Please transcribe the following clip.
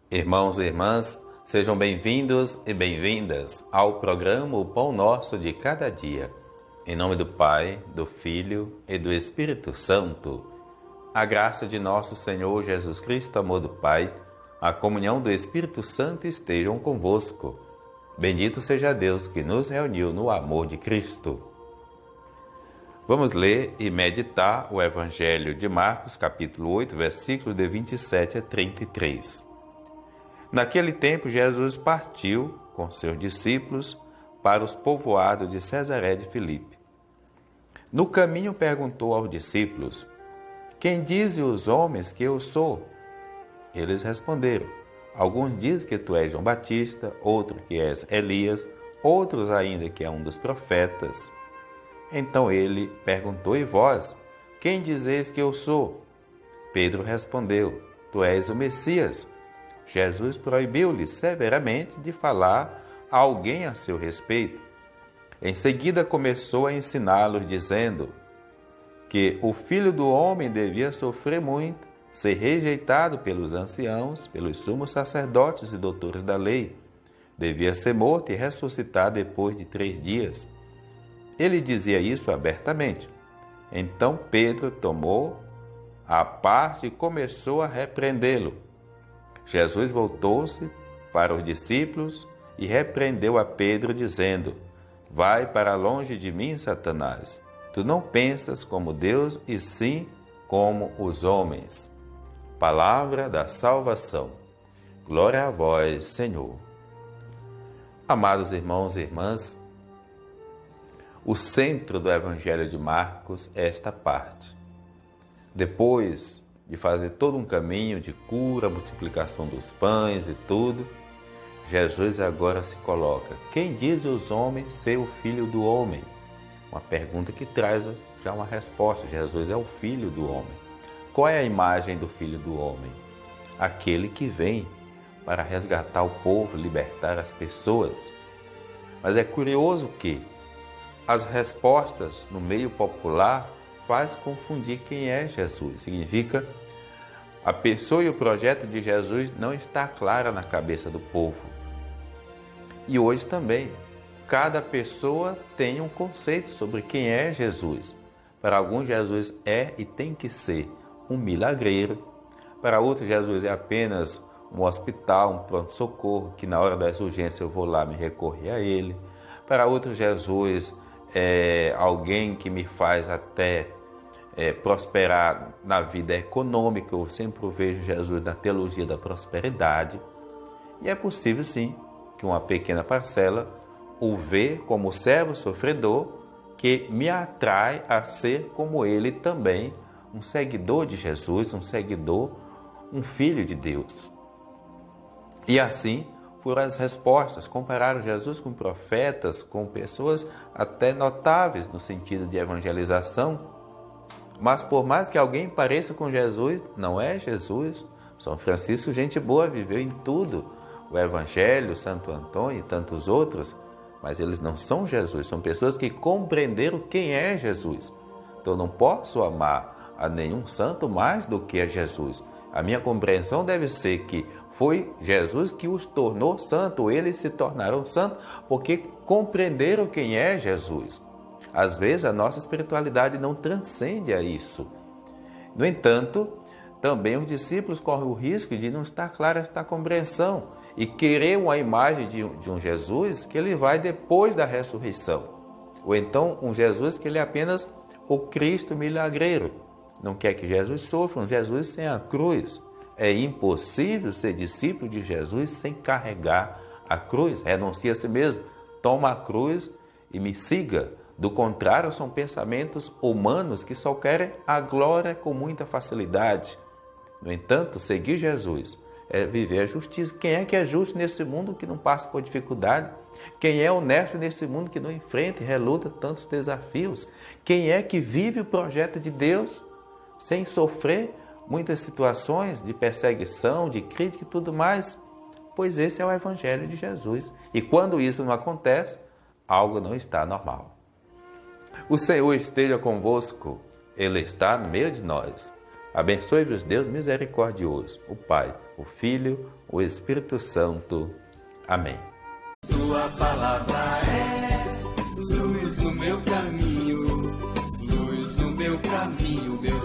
Irmãos e irmãs, sejam bem-vindos e bem-vindas ao programa O Pão Nosso de Cada Dia. Em nome do Pai, do Filho e do Espírito Santo. A graça de nosso Senhor Jesus Cristo, amor do Pai, a comunhão do Espírito Santo estejam convosco. Bendito seja Deus que nos reuniu no amor de Cristo. Vamos ler e meditar o Evangelho de Marcos, capítulo 8, versículos de 27 a 33. Naquele tempo, Jesus partiu com seus discípulos para os povoados de Cesaré de Filipe. No caminho perguntou aos discípulos: "Quem dizem os homens que eu sou?" Eles responderam: "Alguns dizem que tu és João Batista, outros que és Elias, outros ainda que é um dos profetas." Então ele perguntou: "E vós, quem dizeis que eu sou?" Pedro respondeu: "Tu és o Messias." Jesus proibiu-lhe severamente de falar a alguém a seu respeito. Em seguida começou a ensiná-los, dizendo que o Filho do Homem devia sofrer muito, ser rejeitado pelos anciãos, pelos sumos sacerdotes e doutores da lei, devia ser morto e ressuscitar depois de 3 dias. Ele dizia isso abertamente. Então Pedro tomou a parte e começou a repreendê-lo. Jesus voltou-se para os discípulos e repreendeu a Pedro, dizendo: "Vai para longe de mim, Satanás. Tu não pensas como Deus, e sim como os homens." Palavra da salvação. Glória a vós, Senhor. Amados irmãos e irmãs, o centro do Evangelho de Marcos é esta parte. Depois de fazer todo um caminho de cura, multiplicação dos pães e tudo, Jesus agora se coloca: "Quem diz os homens ser o Filho do Homem?" Uma pergunta que traz já uma resposta. Jesus é o Filho do Homem. Qual é a imagem do Filho do Homem? Aquele que vem para resgatar o povo, libertar as pessoas. Mas é curioso que as respostas no meio popular faz confundir quem é Jesus. Significa, a pessoa e o projeto de Jesus não está clara na cabeça do povo. E hoje também, cada pessoa tem um conceito sobre quem é Jesus. Para alguns, Jesus é e tem que ser um milagreiro. Para outros, Jesus é apenas um hospital, um pronto-socorro, que na hora das urgências eu vou lá me recorrer a ele. Para outros, Jesus é alguém que me faz até prosperar na vida econômica. Eu sempre vejo Jesus na teologia da prosperidade. E é possível sim que uma pequena parcela o vê como servo sofredor, que me atrai a ser como ele também, um seguidor de Jesus, um seguidor, um filho de Deus. E assim foram as respostas. Compararam Jesus com profetas, com pessoas até notáveis no sentido de evangelização. Mas por mais que alguém pareça com Jesus, não é Jesus. São Francisco, gente boa, viveu em tudo. O Evangelho, Santo Antônio e tantos outros. Mas eles não são Jesus. São pessoas que compreenderam quem é Jesus. Então eu não posso amar a nenhum santo mais do que a Jesus. A minha compreensão deve ser que foi Jesus que os tornou santo. Eles se tornaram santos porque compreenderam quem é Jesus. Às vezes a nossa espiritualidade não transcende a isso. No entanto, também os discípulos correm o risco de não estar clara esta compreensão e querer uma imagem de um Jesus que ele vai depois da ressurreição. Ou então um Jesus que ele é apenas o Cristo milagreiro. Não quer que Jesus sofra, um Jesus sem a cruz. É impossível ser discípulo de Jesus sem carregar a cruz. Renuncie a si mesmo, toma a cruz e me siga. Do contrário, são pensamentos humanos que só querem a glória com muita facilidade. No entanto, seguir Jesus é viver a justiça. Quem é que é justo nesse mundo que não passa por dificuldade? Quem é honesto nesse mundo que não enfrenta e reluta tantos desafios? Quem é que vive o projeto de Deus sem sofrer muitas situações de perseguição, de crítica e tudo mais? Pois esse é o Evangelho de Jesus. E quando isso não acontece, algo não está normal. O Senhor esteja convosco, Ele está no meio de nós. Abençoe-vos Deus misericordioso, o Pai, o Filho, o Espírito Santo. Amém. Tua palavra é luz no meu caminho, meu